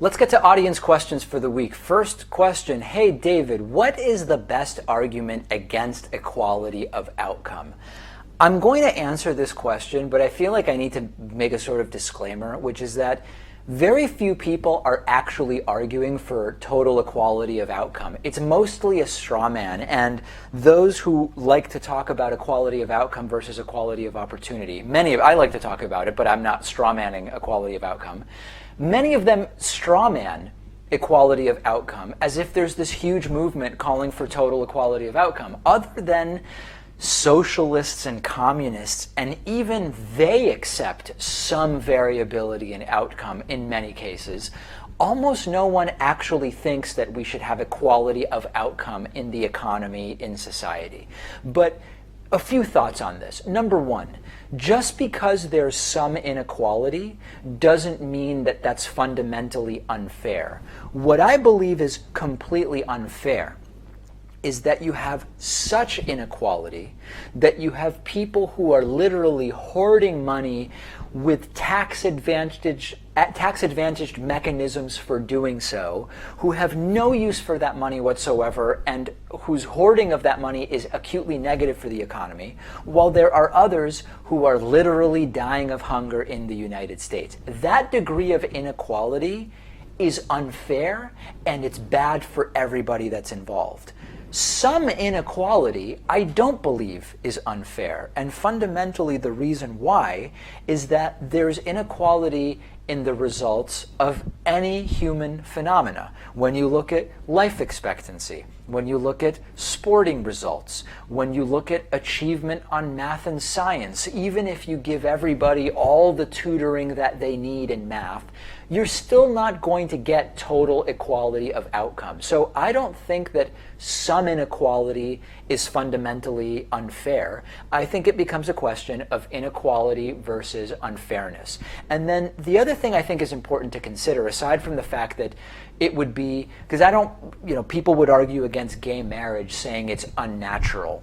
Let's get to audience questions for the week. First question, hey David, what is the best argument against equality of outcome? I'm going to answer this question, but I feel like I need to make a sort of disclaimer, which is that very few people are actually arguing for total equality of outcome. It's mostly a straw man, and those who like to talk about equality of outcome versus equality of opportunity, I like to talk about it, but I'm not straw manning equality of outcome. Many of them straw man equality of outcome as if there's this huge movement calling for total equality of outcome. Other than socialists and communists, and even they accept some variability in outcome in many cases, almost no one actually thinks that we should have equality of outcome in the economy, in society. But a few thoughts on this. Number one, just because there's some inequality doesn't mean that that's fundamentally unfair. What I believe is completely unfair is that you have such inequality that you have people who are literally hoarding money with tax-advantaged mechanisms for doing so, who have no use for that money whatsoever, and whose hoarding of that money is acutely negative for the economy, while there are others who are literally dying of hunger in the United States. That degree of inequality is unfair, and it's bad for everybody that's involved. Some inequality, I don't believe, is unfair. And fundamentally, the reason why is that there's inequality in the results of any human phenomena. When you look at life expectancy, when you look at sporting results, when you look at achievement on math and science, even if you give everybody all the tutoring that they need in math, you're still not going to get total equality of outcome. So I don't think that some inequality is fundamentally unfair. I think it becomes a question of inequality versus unfairness. And then the other thing I think is important to consider, aside from the fact that it would be, because people would argue against gay marriage saying it's unnatural.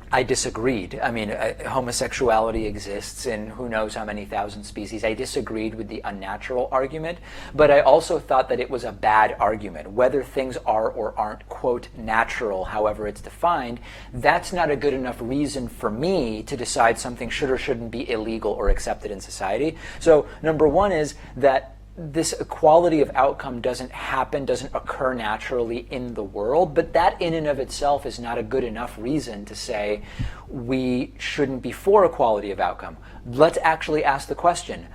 I disagreed. I mean, homosexuality exists in who knows how many thousand species. I disagreed with the unnatural argument, but I also thought that it was a bad argument. Whether things are or aren't, quote, natural, however it's defined, that's not a good enough reason for me to decide something should or shouldn't be illegal or accepted in society. So number one is that this equality of outcome doesn't occur naturally in the world, but that in and of itself is not a good enough reason to say we shouldn't be for equality of outcome. Let's actually ask the question,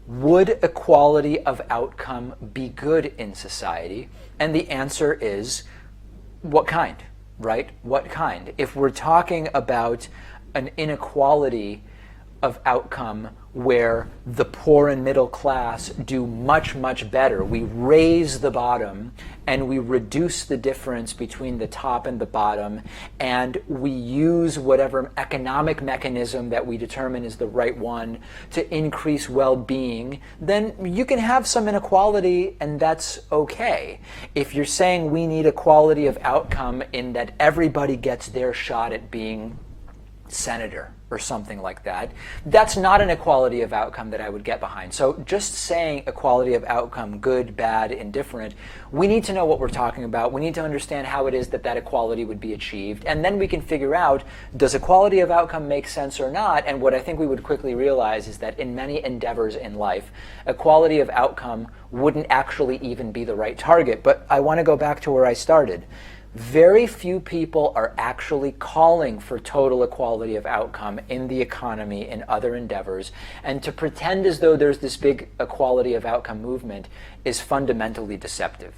would equality of outcome be good in society? And the answer is, what kind, right? What kind? If we're talking about an inequality of outcome where the poor and middle class do much, much better. We raise the bottom and we reduce the difference between the top and the bottom, and we use whatever economic mechanism that we determine is the right one to increase well-being, then you can have some inequality and that's okay. If you're saying we need equality of outcome in that everybody gets their shot at being senator or something like that, that's not an equality of outcome that I would get behind. So just saying equality of outcome, good, bad, indifferent, we need to know what we're talking about. We need to understand how it is that that equality would be achieved, and then we can figure out, does equality of outcome make sense or not? And what I think we would quickly realize is that in many endeavors in life, equality of outcome wouldn't actually even be the right target. But I want to go back to where I started. Very few people are actually calling for total equality of outcome in the economy and other endeavors, and to pretend as though there's this big equality of outcome movement is fundamentally deceptive.